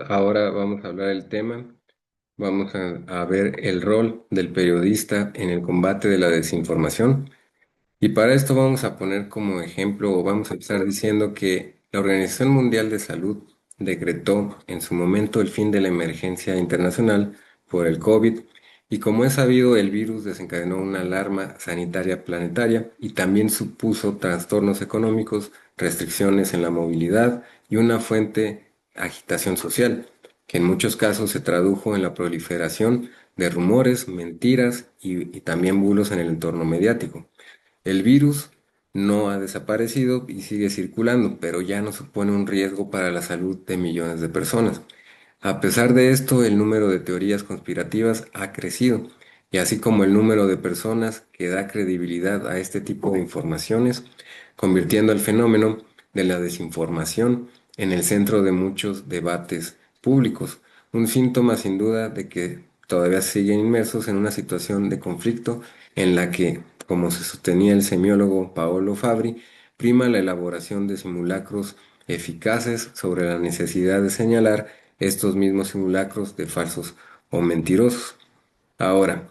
Ahora vamos a hablar del tema, vamos a ver el rol del periodista en el combate de la desinformación. Y para esto vamos a poner como ejemplo, o vamos a empezar diciendo que la Organización Mundial de Salud decretó en su momento el fin de la emergencia internacional por el COVID, y como es sabido, el virus desencadenó una alarma sanitaria planetaria y también supuso trastornos económicos, restricciones en la movilidad y una fuente agitación social, que en muchos casos se tradujo en la proliferación de rumores, mentiras y también bulos en el entorno mediático. El virus no ha desaparecido y sigue circulando, pero ya no supone un riesgo para la salud de millones de personas. A pesar de esto, el número de teorías conspirativas ha crecido, y así como el número de personas que da credibilidad a este tipo de informaciones, convirtiendo el fenómeno de la desinformación en el centro de muchos debates públicos, un síntoma sin duda de que todavía siguen inmersos en una situación de conflicto en la que, como se sostenía el semiólogo Paolo Fabri, prima la elaboración de simulacros eficaces sobre la necesidad de señalar estos mismos simulacros de falsos o mentirosos. Ahora,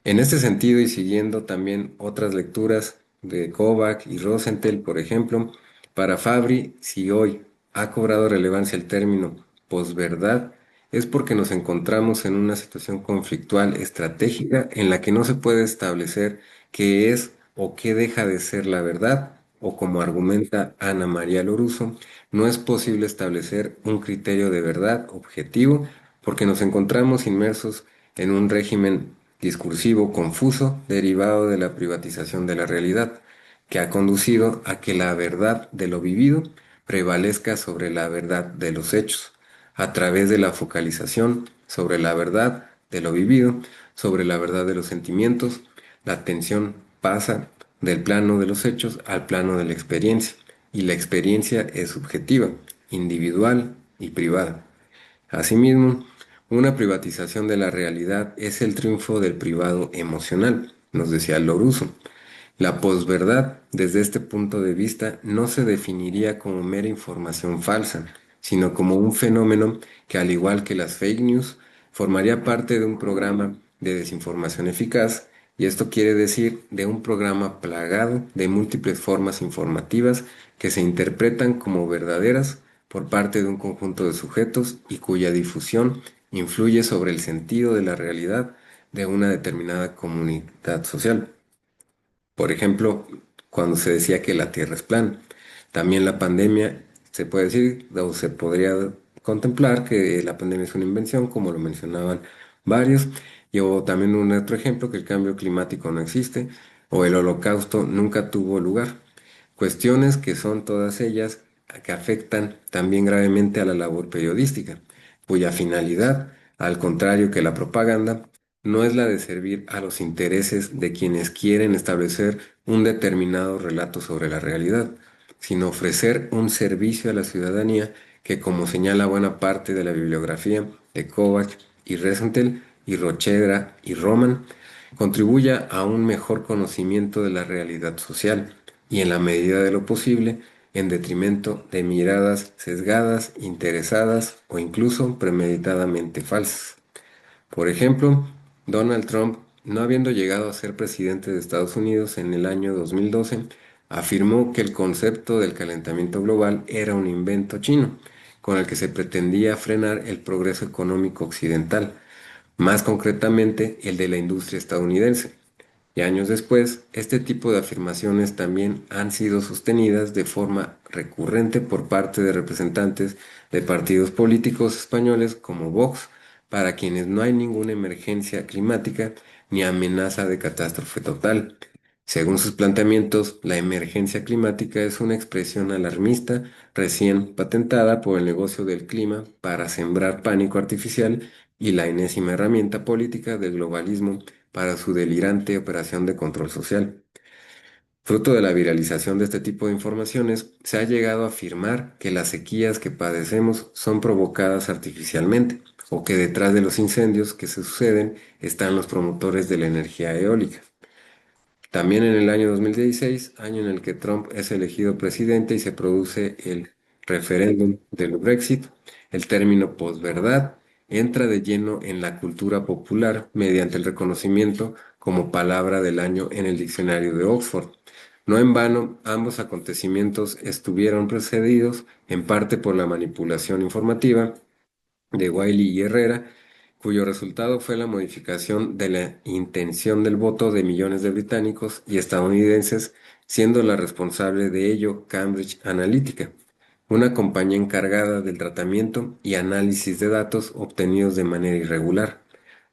en este sentido y siguiendo también otras lecturas de Kovac y Rosenthal, por ejemplo, para Fabri, si hoy ha cobrado relevancia el término posverdad, es porque nos encontramos en una situación conflictual estratégica en la que no se puede establecer qué es o qué deja de ser la verdad, o como argumenta Ana María Loruso, no es posible establecer un criterio de verdad objetivo porque nos encontramos inmersos en un régimen discursivo confuso derivado de la privatización de la realidad, que ha conducido a que la verdad de lo vivido prevalezca sobre la verdad de los hechos, a través de la focalización sobre la verdad de lo vivido, sobre la verdad de los sentimientos. La atención pasa del plano de los hechos al plano de la experiencia, y la experiencia es subjetiva, individual y privada. Asimismo, una privatización de la realidad es el triunfo del privado emocional, nos decía Loruso. La posverdad, desde este punto de vista, no se definiría como mera información falsa, sino como un fenómeno que, al igual que las fake news, formaría parte de un programa de desinformación eficaz, y esto quiere decir de un programa plagado de múltiples formas informativas que se interpretan como verdaderas por parte de un conjunto de sujetos y cuya difusión influye sobre el sentido de la realidad de una determinada comunidad social. Por ejemplo, cuando se decía que la Tierra es plana. También la pandemia, se puede decir, o se podría contemplar que la pandemia es una invención, como lo mencionaban varios. Y o también un otro ejemplo, que el cambio climático no existe, o el holocausto nunca tuvo lugar. Cuestiones que son todas ellas que afectan también gravemente a la labor periodística, cuya finalidad, al contrario que la propaganda, no es la de servir a los intereses de quienes quieren establecer un determinado relato sobre la realidad, sino ofrecer un servicio a la ciudadanía que, como señala buena parte de la bibliografía de Kovac y Rosenthal y Rochedra y Roman, contribuya a un mejor conocimiento de la realidad social y, en la medida de lo posible, en detrimento de miradas sesgadas, interesadas o incluso premeditadamente falsas. Por ejemplo, Donald Trump, no habiendo llegado a ser presidente de Estados Unidos en el año 2012, afirmó que el concepto del calentamiento global era un invento chino, con el que se pretendía frenar el progreso económico occidental, más concretamente el de la industria estadounidense. Y años después, este tipo de afirmaciones también han sido sostenidas de forma recurrente por parte de representantes de partidos políticos españoles como Vox, para quienes no hay ninguna emergencia climática ni amenaza de catástrofe total. Según sus planteamientos, la emergencia climática es una expresión alarmista recién patentada por el negocio del clima para sembrar pánico artificial, y la enésima herramienta política del globalismo para su delirante operación de control social. Fruto de la viralización de este tipo de informaciones, se ha llegado a afirmar que las sequías que padecemos son provocadas artificialmente, o que detrás de los incendios que se suceden están los promotores de la energía eólica. También en el año 2016, año en el que Trump es elegido presidente y se produce el referéndum del Brexit, el término posverdad entra de lleno en la cultura popular mediante el reconocimiento como palabra del año en el diccionario de Oxford. No en vano, ambos acontecimientos estuvieron precedidos en parte por la manipulación informativa de Wiley y Herrera, cuyo resultado fue la modificación de la intención del voto de millones de británicos y estadounidenses, siendo la responsable de ello Cambridge Analytica, una compañía encargada del tratamiento y análisis de datos obtenidos de manera irregular.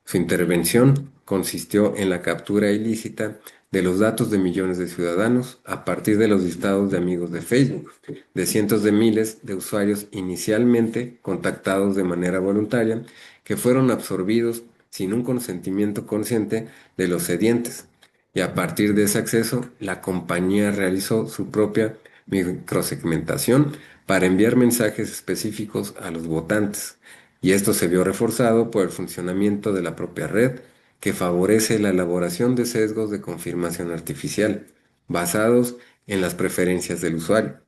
Su intervención consistió en la captura ilícita de los datos de millones de ciudadanos a partir de los listados de amigos de Facebook, de cientos de miles de usuarios inicialmente contactados de manera voluntaria, que fueron absorbidos sin un consentimiento consciente de los sedientes. Y a partir de ese acceso, la compañía realizó su propia microsegmentación para enviar mensajes específicos a los votantes, y esto se vio reforzado por el funcionamiento de la propia red, que favorece la elaboración de sesgos de confirmación artificial, basados en las preferencias del usuario.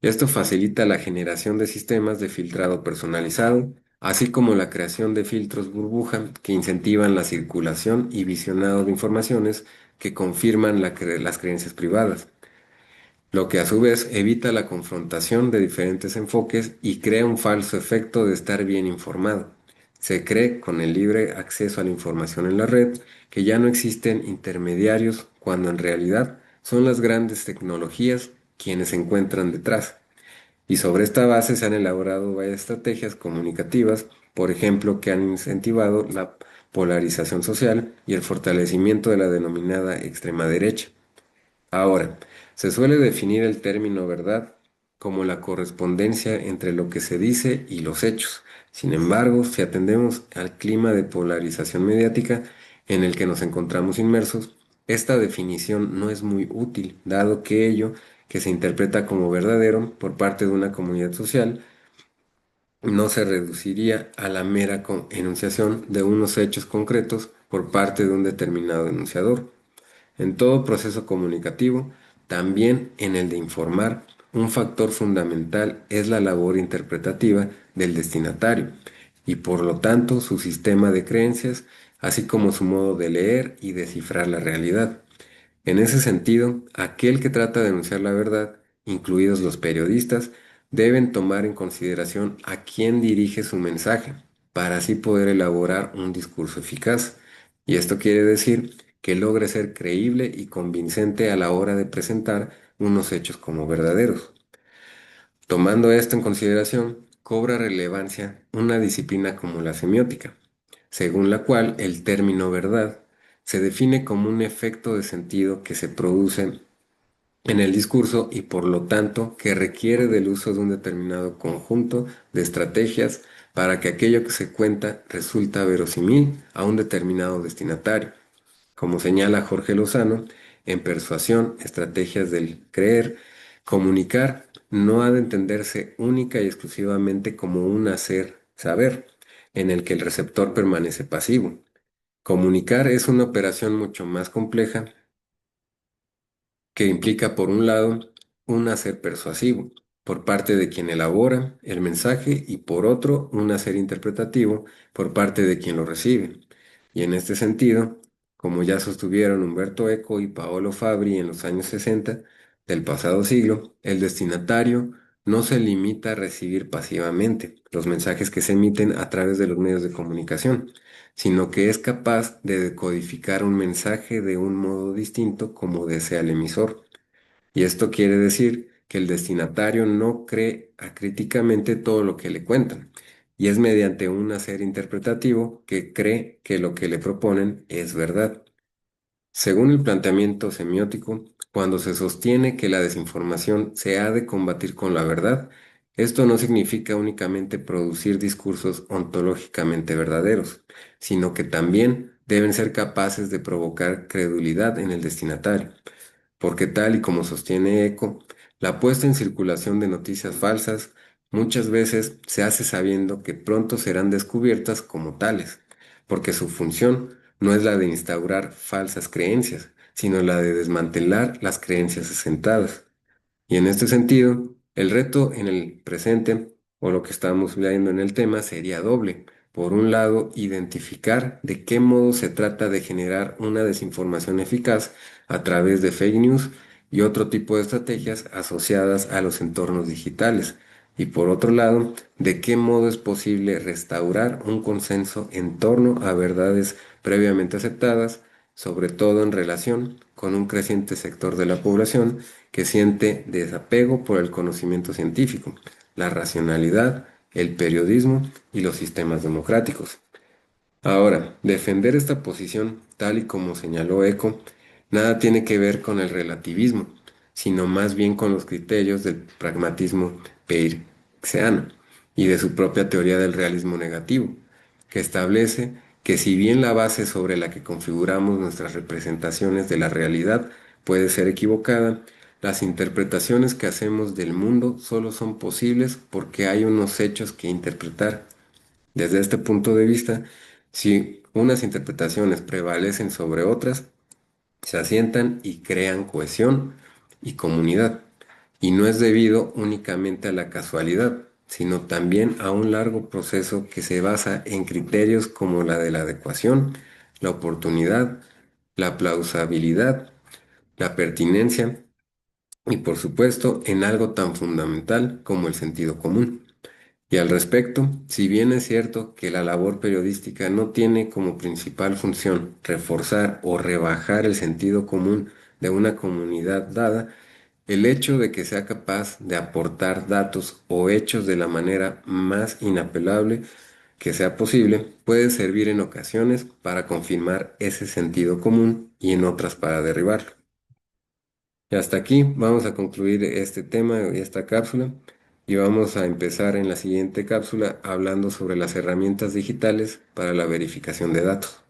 Esto facilita la generación de sistemas de filtrado personalizado, así como la creación de filtros burbuja que incentivan la circulación y visionado de informaciones que confirman las creencias privadas, lo que a su vez evita la confrontación de diferentes enfoques y crea un falso efecto de estar bien informado. Se cree, con el libre acceso a la información en la red, que ya no existen intermediarios cuando en realidad son las grandes tecnologías quienes se encuentran detrás. Y sobre esta base se han elaborado varias estrategias comunicativas, por ejemplo, que han incentivado la polarización social y el fortalecimiento de la denominada extrema derecha. Ahora, se suele definir el término verdad como la correspondencia entre lo que se dice y los hechos. Sin embargo, si atendemos al clima de polarización mediática en el que nos encontramos inmersos, esta definición no es muy útil, dado que ello que se interpreta como verdadero por parte de una comunidad social no se reduciría a la mera enunciación de unos hechos concretos por parte de un determinado enunciador. En todo proceso comunicativo, también en el de informar, un factor fundamental es la labor interpretativa del destinatario y por lo tanto su sistema de creencias, así como su modo de leer y descifrar la realidad. En ese sentido, aquel que trata de anunciar la verdad, incluidos los periodistas, deben tomar en consideración a quién dirige su mensaje, para así poder elaborar un discurso eficaz. Y esto quiere decir que logre ser creíble y convincente a la hora de presentar unos hechos como verdaderos. Tomando esto en consideración, cobra relevancia una disciplina como la semiótica, según la cual el término verdad se define como un efecto de sentido que se produce en el discurso y por lo tanto que requiere del uso de un determinado conjunto de estrategias para que aquello que se cuenta resulta verosímil a un determinado destinatario. Como señala Jorge Lozano, en Persuasión, Estrategias del Creer, comunicar no ha de entenderse única y exclusivamente como un hacer saber, en el que el receptor permanece pasivo. Comunicar es una operación mucho más compleja que implica, por un lado, un hacer persuasivo por parte de quien elabora el mensaje y por otro, un hacer interpretativo por parte de quien lo recibe. Y en este sentido, como ya sostuvieron Humberto Eco y Paolo Fabri en los años 60 del pasado siglo, el destinatario no se limita a recibir pasivamente los mensajes que se emiten a través de los medios de comunicación, sino que es capaz de decodificar un mensaje de un modo distinto como desea el emisor. Y esto quiere decir que el destinatario no cree acríticamente todo lo que le cuentan, y es mediante un hacer interpretativo que cree que lo que le proponen es verdad. Según el planteamiento semiótico, cuando se sostiene que la desinformación se ha de combatir con la verdad, esto no significa únicamente producir discursos ontológicamente verdaderos, sino que también deben ser capaces de provocar credulidad en el destinatario, porque tal y como sostiene Eco, la puesta en circulación de noticias falsas muchas veces se hace sabiendo que pronto serán descubiertas como tales, porque su función no es la de instaurar falsas creencias, sino la de desmantelar las creencias asentadas. Y en este sentido, El reto en el presente, o lo que estamos viendo en el tema, sería doble. Por un lado, identificar de qué modo se trata de generar una desinformación eficaz a través de fake news y otro tipo de estrategias asociadas a los entornos digitales. Y por otro lado, de qué modo es posible restaurar un consenso en torno a verdades previamente aceptadas, sobre todo en relación con un creciente sector de la población que siente desapego por el conocimiento científico, la racionalidad, el periodismo y los sistemas democráticos. Ahora, defender esta posición, tal y como señaló Eco, nada tiene que ver con el relativismo, sino más bien con los criterios del pragmatismo peirceano y de su propia teoría del realismo negativo, que establece que si bien la base sobre la que configuramos nuestras representaciones de la realidad puede ser equivocada, las interpretaciones que hacemos del mundo solo son posibles porque hay unos hechos que interpretar. Desde este punto de vista, si unas interpretaciones prevalecen sobre otras, se asientan y crean cohesión y comunidad. Y no es debido únicamente a la casualidad, sino también a un largo proceso que se basa en criterios como la de la adecuación, la oportunidad, la plausibilidad, la pertinencia y por supuesto en algo tan fundamental como el sentido común. Y al respecto, si bien es cierto que la labor periodística no tiene como principal función reforzar o rebajar el sentido común de una comunidad dada, el hecho de que sea capaz de aportar datos o hechos de la manera más inapelable que sea posible puede servir en ocasiones para confirmar ese sentido común y en otras para derribarlo. Y hasta aquí vamos a concluir este tema y esta cápsula y vamos a empezar en la siguiente cápsula hablando sobre las herramientas digitales para la verificación de datos.